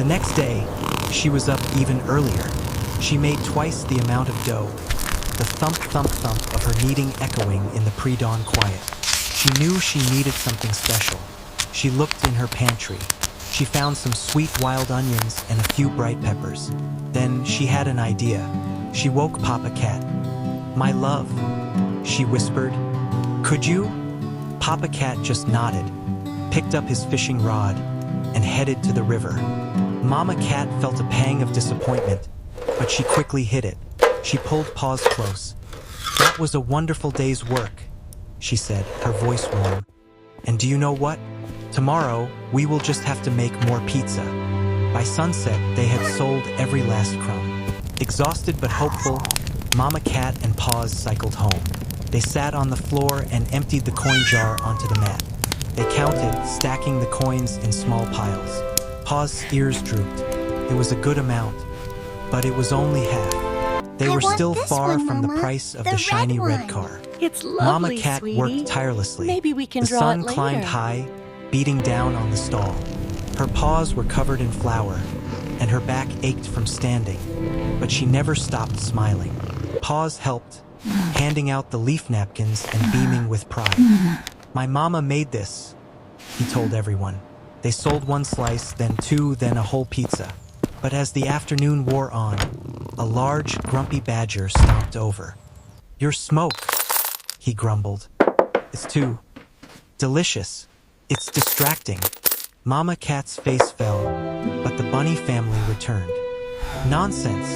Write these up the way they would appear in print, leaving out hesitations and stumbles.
The next day, she was up even earlier. She made twice the amount of dough, the thump, thump, thump of her kneading echoing in the pre-dawn quiet. She knew she needed something special. She looked in her pantry. She found some sweet wild onions and a few bright peppers. Then she had an idea. She woke Papa Cat. "My love," she whispered. "Could you?" Papa Cat just nodded, picked up his fishing rod, and headed to the river. Mama Cat felt a pang of disappointment, but she quickly hid it. She pulled Paws close. "That was a wonderful day's work," she said, her voice warm. "And do you know what? Tomorrow, we will just have to make more pizza." By sunset, they had sold every last crumb. Exhausted but hopeful, Mama Cat and Paws cycled home. They sat on the floor and emptied the coin jar onto the mat. They counted, stacking the coins in small piles. Paws' ears drooped. It was a good amount, but it was only half. They were still far from the price of the shiny red car. It's lovely, Mama Cat sweetie. worked tirelessly. Maybe we can the draw sun it later. climbed high, beating down on the stall. Her paws were covered in flour, and her back ached from standing, but she never stopped smiling. Paws helped, handing out the leaf napkins and beaming with pride. "My mama made this," he told everyone. They sold one slice, then two, then a whole pizza. But as the afternoon wore on, a large, grumpy badger stomped over. "Your smoke," he grumbled. "It's too delicious. It's distracting." Mama Cat's face fell, but the bunny family returned. "Nonsense,"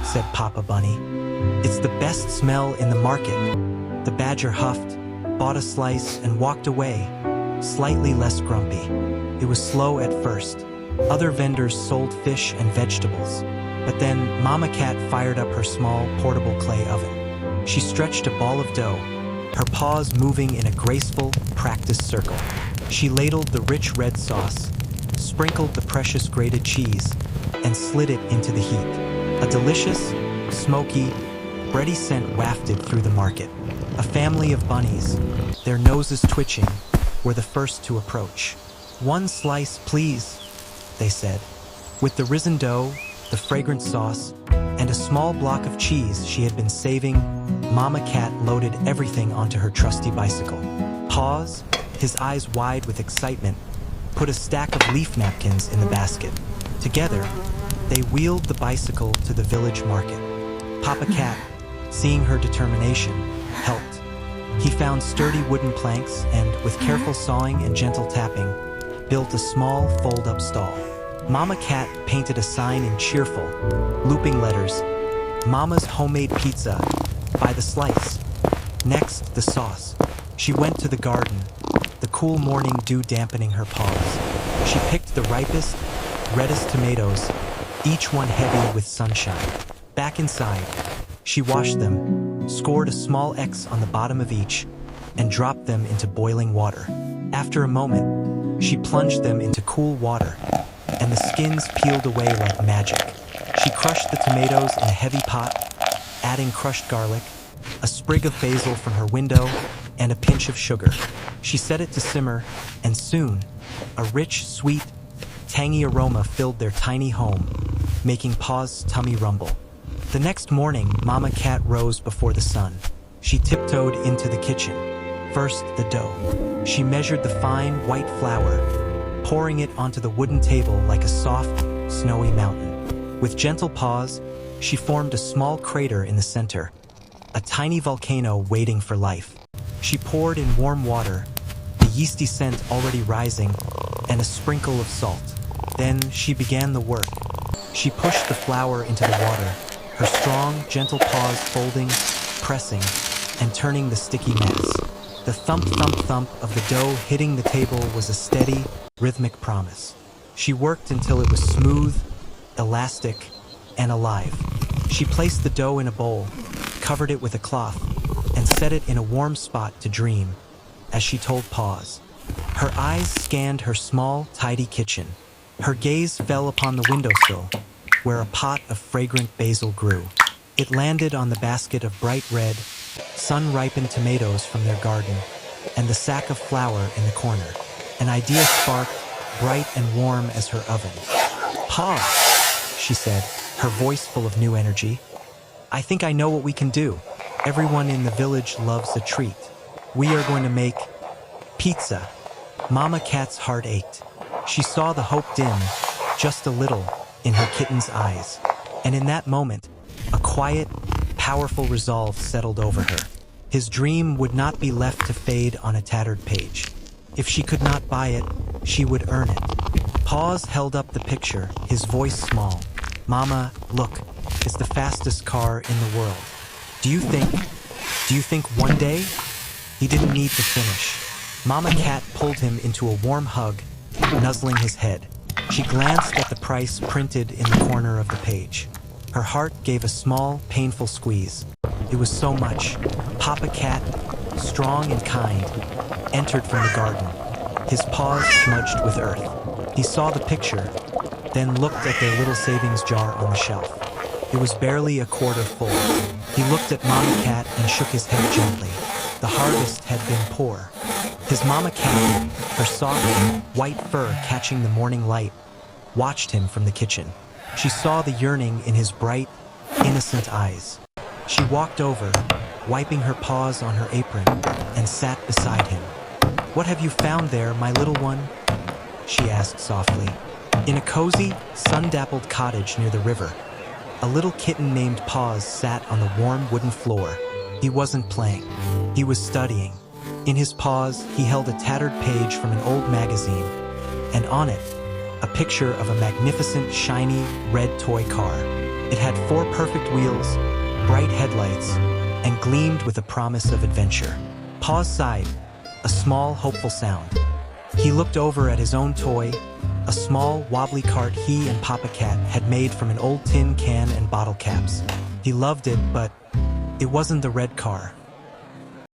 said Papa Bunny. "It's the best smell in the market." The badger huffed, bought a slice, and walked away, slightly less grumpy. It was slow at first. Other vendors sold fish and vegetables. But then Mama Cat fired up her small, portable clay oven. She stretched a ball of dough, her paws moving in a graceful, practiced circle. She ladled the rich red sauce, sprinkled the precious grated cheese, and slid it into the heat. A delicious, smoky, bready scent wafted through the market. A family of bunnies, their noses twitching, were the first to approach. "One slice, please," they said. With the risen dough, the fragrant sauce, and a small block of cheese she had been saving, Mama Cat loaded everything onto her trusty bicycle. Paws, his eyes wide with excitement, put a stack of leaf napkins in the basket. Together, they wheeled the bicycle to the village market. Papa Cat, seeing her determination, helped. He found sturdy wooden planks and, with careful sawing and gentle tapping, built a small fold-up stall. Mama Cat painted a sign in cheerful, looping letters, "Mama's homemade pizza, by the slice." Next, the sauce. She went to the garden, the cool morning dew dampening her paws. She picked the ripest, reddest tomatoes, each one heavy with sunshine. Back inside, she washed them, scored a small X on the bottom of each, and dropped them into boiling water. After a moment, she plunged them into cool water, and the skins peeled away like magic. She crushed the tomatoes in a heavy pot, adding crushed garlic, a sprig of basil from her window, and a pinch of sugar. She set it to simmer, and soon, a rich, sweet, tangy aroma filled their tiny home, making Paws' tummy rumble. The next morning, Mama Cat rose before the sun. She tiptoed into the kitchen. First, the dough. She measured the fine, white flour, pouring it onto the wooden table like a soft, snowy mountain. With gentle paws, she formed a small crater in the center, a tiny volcano waiting for life. She poured in warm water, the yeasty scent already rising, and a sprinkle of salt. Then she began the work. She pushed the flour into the water, her strong, gentle paws folding, pressing, and turning the sticky mass. The thump, thump, thump of the dough hitting the table was a steady, rhythmic promise. She worked until it was smooth, elastic, and alive. She placed the dough in a bowl, covered it with a cloth, and set it in a warm spot to dream, as she told Paws. Her eyes scanned her small, tidy kitchen. Her gaze fell upon the windowsill, where a pot of fragrant basil grew. It landed on the basket of bright red, sun-ripened tomatoes from their garden, and the sack of flour in the corner. An idea sparked, bright and warm as her oven. "Pa," she said, her voice full of new energy. "I think I know what we can do. Everyone in the village loves a treat. We are going to make pizza." Mama Cat's heart ached. She saw the hope dim, just a little, in her kitten's eyes. And in that moment, a quiet, powerful resolve settled over her. His dream would not be left to fade on a tattered page. If she could not buy it, she would earn it. Paws held up the picture, his voice small. "Mama, look, it's the fastest car in the world. Do you think one day?" He didn't need to finish. Mama Cat pulled him into a warm hug, nuzzling his head. She glanced at the price printed in the corner of the page. Her heart gave a small, painful squeeze. It was so much. Papa Cat, strong and kind, entered from the garden, his paws smudged with earth. He saw the picture, then looked at their little savings jar on the shelf. It was barely a quarter full. He looked at Mama Cat and shook his head gently. The harvest had been poor. His Mama Cat, her soft, white fur catching the morning light, watched him from the kitchen. She saw the yearning in his bright, innocent eyes. She walked over, wiping her paws on her apron, and sat beside him. "What have you found there, my little one?" she asked softly. In a cozy, sun-dappled cottage near the river, a little kitten named Paws sat on the warm wooden floor. He wasn't playing. He was studying. In his paws, he held a tattered page from an old magazine, and on it, a picture of a magnificent, shiny, red toy car. It had 4 perfect wheels, bright headlights, and gleamed with a promise of adventure. Paws sighed, a small, hopeful sound. He looked over at his own toy, a small, wobbly cart he and Papa Cat had made from an old tin can and bottle caps. He loved it, but it wasn't the red car.